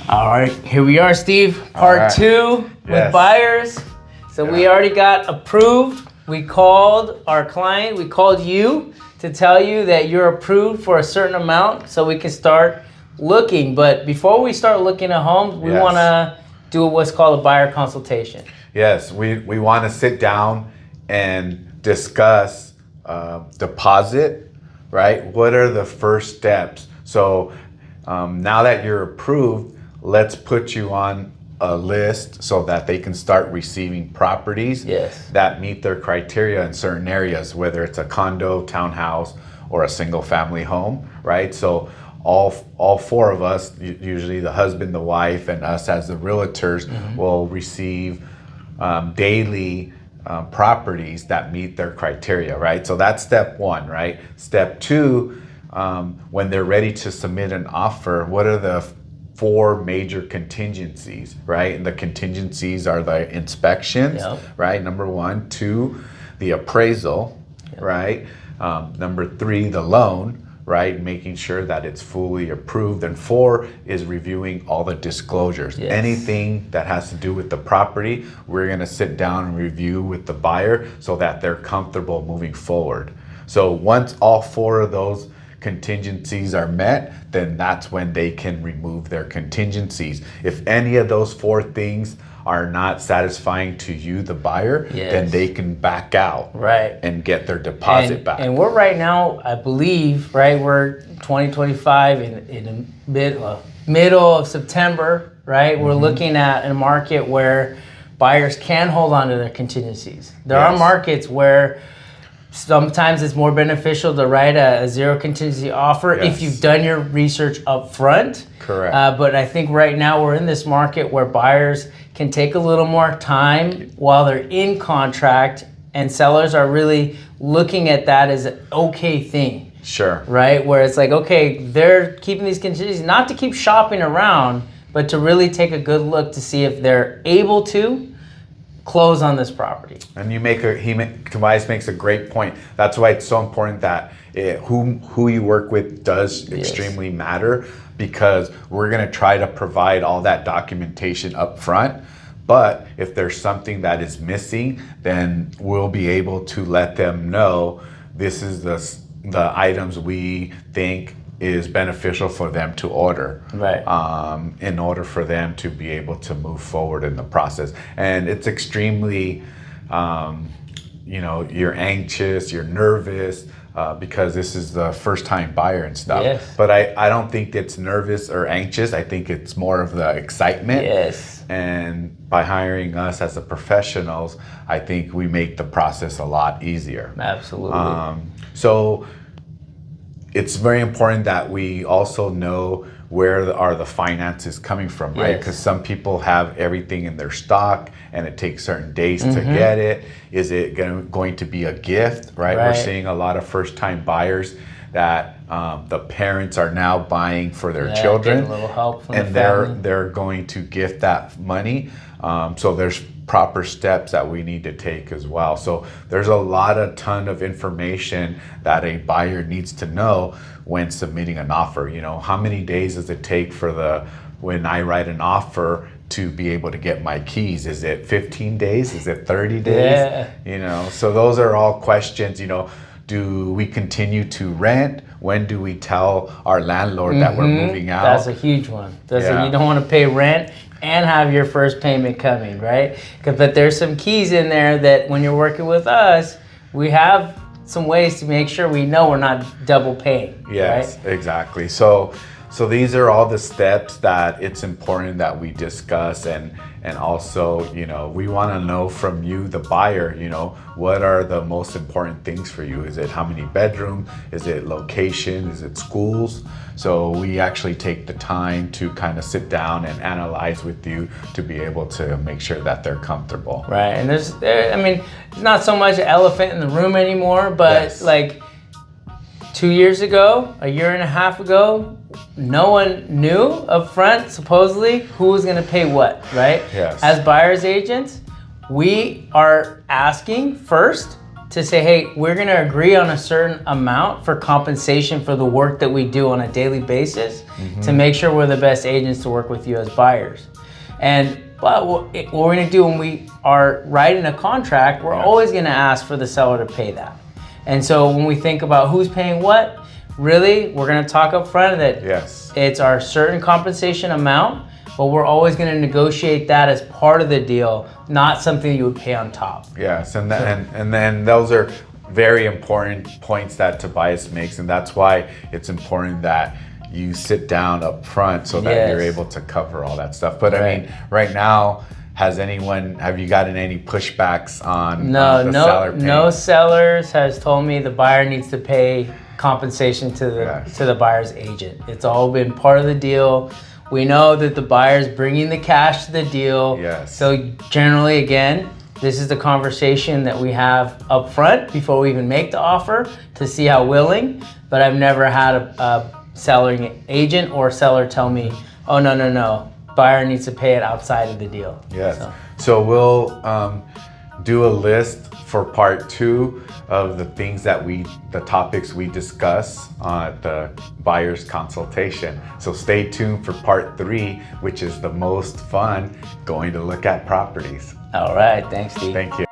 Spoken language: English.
All right, here we are, Steve. Part 2 with buyers. So we already got approved. We called our client, we called you to tell you that you're approved for a certain amount so we can start looking. But before we start looking at homes, we want to do what's called a buyer consultation. Yes, we want to sit down and discuss deposit, right? What are the first steps? So now that you're approved, let's put you on a list so that they can start receiving properties that meet their criteria in certain areas, whether it's a condo, townhouse, or a single family home, right? So all four of us, usually the husband, the wife, and us as the realtors will receive daily properties that meet their criteria, right? So that's step 1, right? Step 2, when they're ready to submit an offer, what are the 4 major contingencies, right? And the contingencies are the inspections, right? Number 1, 2, the appraisal, right? Number 3, the loan, right? Making sure that it's fully approved. And 4 is reviewing all the disclosures. Anything that has to do with the property, we're gonna sit down and review with the buyer so that they're comfortable moving forward. So once all 4 of those contingencies are met, then that's when they can remove their contingencies. If any of those 4 things are not satisfying to you, the buyer, then they can back out and get their deposit back. And we're right now, I believe, right, we're 2025 in the middle of September, right? We're looking at a market where buyers can hold on to their contingencies. There are markets where sometimes it's more beneficial to write a zero contingency offer if you've done your research up front. Correct. But I think right now we're in this market where buyers can take a little more time while they're in contract, and sellers are really looking at that as an okay thing. Sure. Right? Where it's like, okay, they're keeping these contingencies not to keep shopping around, but to really take a good look to see if they're able to close on this property. And Tobias makes a great point. That's why it's so important that who you work with does extremely matter, because we're going to try to provide all that documentation up front. But if there's something that is missing, then we'll be able to let them know this is the items we think is beneficial for them to order, in order for them to be able to move forward in the process. And it's extremely, you're anxious, you're nervous, because this is the first time buyer and stuff. But I don't think it's nervous or anxious. I think it's more of the excitement. And by hiring us as the professionals, I think we make the process a lot easier. Absolutely. So it's very important that we also know where are the finances coming from, right? Because some people have everything in their stock and it takes certain days to get it. Is it going to be a gift, right? We're seeing a lot of first-time buyers that the parents are now buying for their children, a little help from and the family. they're going to gift that money. So there's proper steps that we need to take as well. So there's a ton of information that a buyer needs to know when submitting an offer. How many days does it take when I write an offer to be able to get my keys? Is it 15 days? Is it 30 days? So those are all questions. Do we continue to rent? When do we tell our landlord that we're moving out? That's a huge one. You don't want to pay rent and have your first payment coming, right? But there's some keys in there that when you're working with us, we have some ways to make sure we know we're not double paying. Yes, exactly. So these are all the steps that it's important that we discuss, and also, we want to know from you, the buyer, what are the most important things for you? Is it how many bedrooms? Is it location? Is it schools? So we actually take the time to kind of sit down and analyze with you to be able to make sure that they're comfortable. Right, and there's not so much an elephant in the room anymore, but like 2 years ago, a year and a half ago, no one knew up front, supposedly, who was gonna pay what, right? Yes. As buyer's agents, we are asking first to say, hey, we're going to agree on a certain amount for compensation for the work that we do on a daily basis to make sure we're the best agents to work with you as buyers. But what we're going to do when we are writing a contract, we're always going to ask for the seller to pay that. And so when we think about who's paying what, really, we're going to talk up front that it's our certain compensation amount, but we're always going to negotiate that as part of the deal, not something you would pay on top. Yes, and then those are very important points that Tobias makes, and that's why it's important that you sit down up front so that you're able to cover all that stuff. But I mean, right now, have you gotten any pushbacks on the seller paying? No sellers has told me the buyer needs to pay compensation to the buyer's agent. It's all been part of the deal. We know that the buyer's bringing the cash to the deal. So generally, again, this is the conversation that we have up front before we even make the offer to see how willing. But I've never had a selling agent or seller tell me, oh, no, buyer needs to pay it outside of the deal. So we'll do a list for part 2 of the topics we discuss at the buyer's consultation. So stay tuned for part 3, which is the most fun, going to look at properties. All right, thanks, Steve. Thank you.